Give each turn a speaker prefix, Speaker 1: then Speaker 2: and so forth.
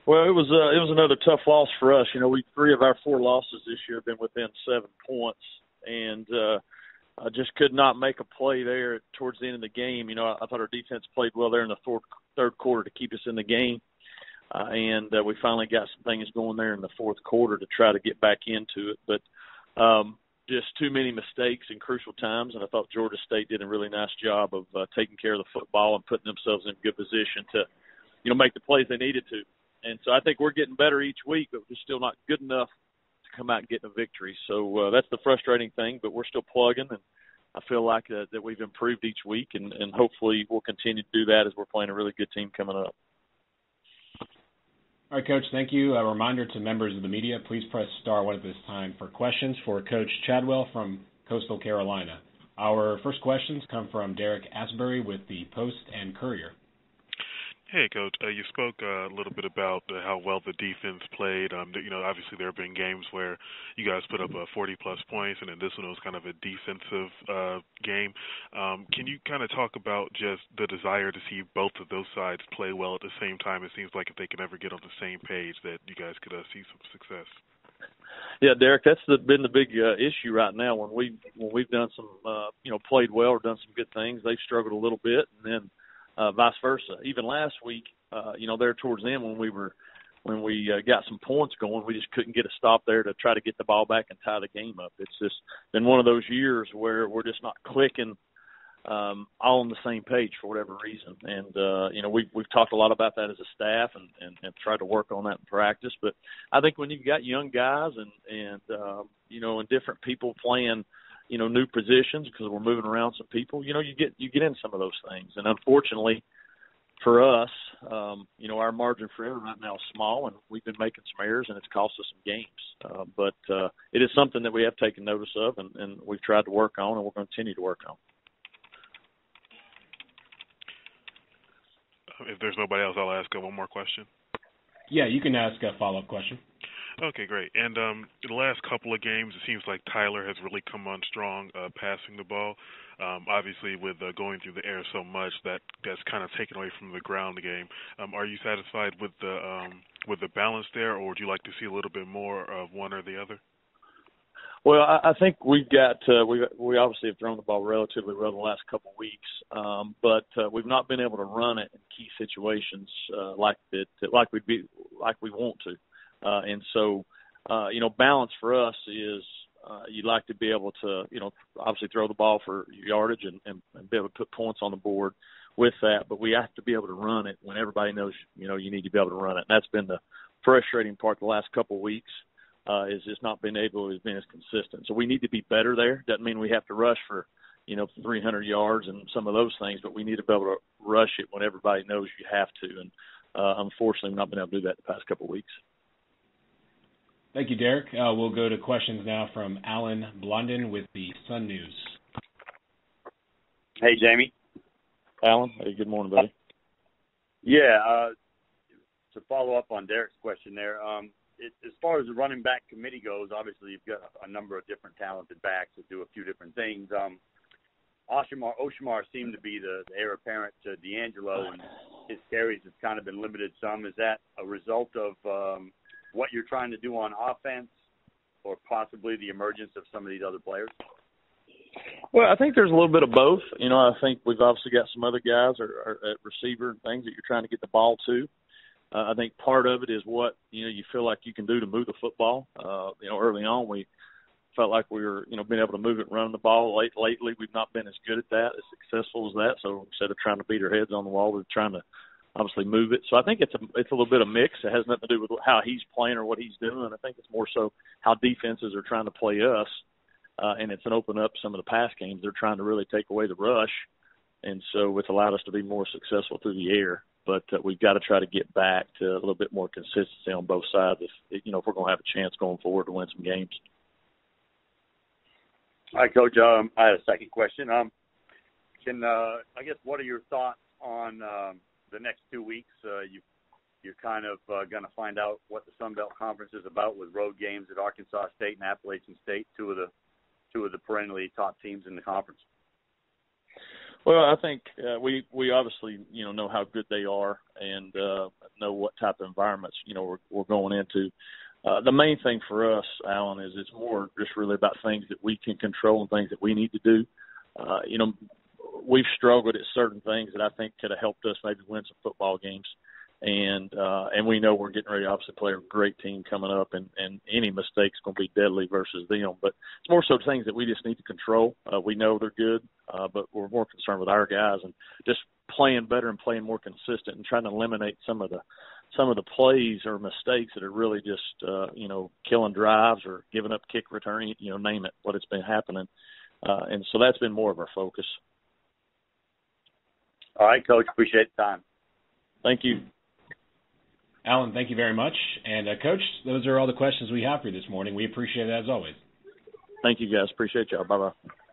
Speaker 1: Well, it was another tough loss for us. You know, three of our four losses this year have been within 7 points, and I just could not make a play there towards the end of the game. You know, I thought our defense played well there in the third quarter to keep us in the game, and we finally got some things going there in the fourth quarter to try to get back into it. But just too many mistakes in crucial times, and I thought Georgia State did a really nice job of taking care of the football and putting themselves in a good position to, you know, make the plays they needed to. And so I think we're getting better each week, but we're still not good enough to come out and get a victory. So that's the frustrating thing, but we're still plugging, and I feel like that we've improved each week, and hopefully we'll continue to do that as we're playing a really good team coming up.
Speaker 2: All right, Coach, thank you. A reminder to members of the media, please press star 1 at this time for questions for Coach Chadwell from Coastal Carolina. Our first questions come from Derek Asbury with the Post and Courier.
Speaker 3: Hey, Coach. You spoke a little bit about how well the defense played. You know, obviously there have been games where you guys put up 40-plus points, and then this one was kind of a defensive game. Can you kind of talk about just the desire to see both of those sides play well at the same time? It seems like if they can ever get on the same page that you guys could see some success.
Speaker 1: Yeah, Derek, that's been the big issue right now. When we've done some, you know, played well or done some good things, they've struggled a little bit, and then vice versa. Even last week, you know, there towards the end when we got some points going, we just couldn't get a stop there to try to get the ball back and tie the game up. It's just been one of those years where we're just not clicking all on the same page for whatever reason. And, you know, we've talked a lot about that as a staff and tried to work on that in practice. But I think when you've got young guys and you know, and different people playing, you know, new positions because we're moving around some people, you know, you get in some of those things. And unfortunately for us, you know, our margin for error right now is small, and we've been making some errors, and it's cost us some games. But it is something that we have taken notice of, and we've tried to work on, and we're going to continue to work on.
Speaker 3: If there's nobody else, I'll ask one more question.
Speaker 2: Yeah, you can ask a follow-up question.
Speaker 3: Okay, great. And in the last couple of games, it seems like Tyler has really come on strong passing the ball. Obviously, with going through the air so much, that's kind of taken away from the ground game. Are you satisfied with the balance there, or would you like to see a little bit more of one or the other?
Speaker 1: Well, I think we've got we obviously have thrown the ball relatively well the last couple of weeks, but we've not been able to run it in key situations like we want to. And so, you know, balance for us is you'd like to be able to, you know, obviously throw the ball for yardage and be able to put points on the board with that. But we have to be able to run it when everybody knows, you know, you need to be able to run it. And that's been the frustrating part the last couple of weeks is just not being able to be as consistent. So we need to be better there. Doesn't mean we have to rush for, you know, 300 yards and some of those things, but we need to be able to rush it when everybody knows you have to. And unfortunately, we've not been able to do that the past couple of weeks.
Speaker 2: Thank you, Derek. We'll go to questions now from Alan Blondin with the Sun News.
Speaker 4: Hey, Jamey.
Speaker 1: Alan, hey, good morning, buddy.
Speaker 4: Yeah, to follow up on Derek's question there, as far as the running back committee goes, obviously you've got a number of different talented backs that do a few different things. Oshimar seemed to be the heir apparent to D'Angelo, and his carries have kind of been limited some. Is that a result of what you're trying to do on offense, or possibly the emergence of some of these other players?
Speaker 1: Well, I think there's a little bit of both. You know, I think we've obviously got some other guys are at receiver and things that you're trying to get the ball to. I think part of it is what, you know, you feel like you can do to move the football. You know, early on we felt like we were, you know, being able to move it and run the ball. Lately we've not been as good at that, as successful as that. So instead of trying to beat our heads on the wall, we're trying to obviously move it. So I think it's a little bit of mix. It has nothing to do with how he's playing or what he's doing. I think it's more so how defenses are trying to play us. And it's an open up some of the pass games. They're trying to really take away the rush. And so it's allowed us to be more successful through the air. But we've got to try to get back to a little bit more consistency on both sides if you know, if we're going to have a chance going forward to win some games.
Speaker 4: All right, Coach. I had a second question. I guess, what are your thoughts on the next 2 weeks? You're kind of going to find out what the Sun Belt Conference is about with road games at Arkansas State and Appalachian State, two of the perennially top teams in the conference.
Speaker 1: Well, I think we obviously know how good they are and know what type of environments we're going into. The main thing for us, Alan, is it's more just really about things that we can control and things that we need to do. We've struggled at certain things that I think could have helped us maybe win some football games. And we know we're getting ready to obviously play a great team coming up, and any mistake's going to be deadly versus them. But it's more so things that we just need to control. We know they're good, but we're more concerned with our guys and just playing better and playing more consistent and trying to eliminate some of the plays or mistakes that are really just killing drives or giving up kick return. Name it, what it's been happening, and so that's been more of our focus.
Speaker 4: All right, Coach. Appreciate the time.
Speaker 1: Thank you.
Speaker 2: Alan, thank you very much. And, Coach, those are all the questions we have for you this morning. We appreciate it as always.
Speaker 1: Thank you, guys. Appreciate y'all. Bye-bye.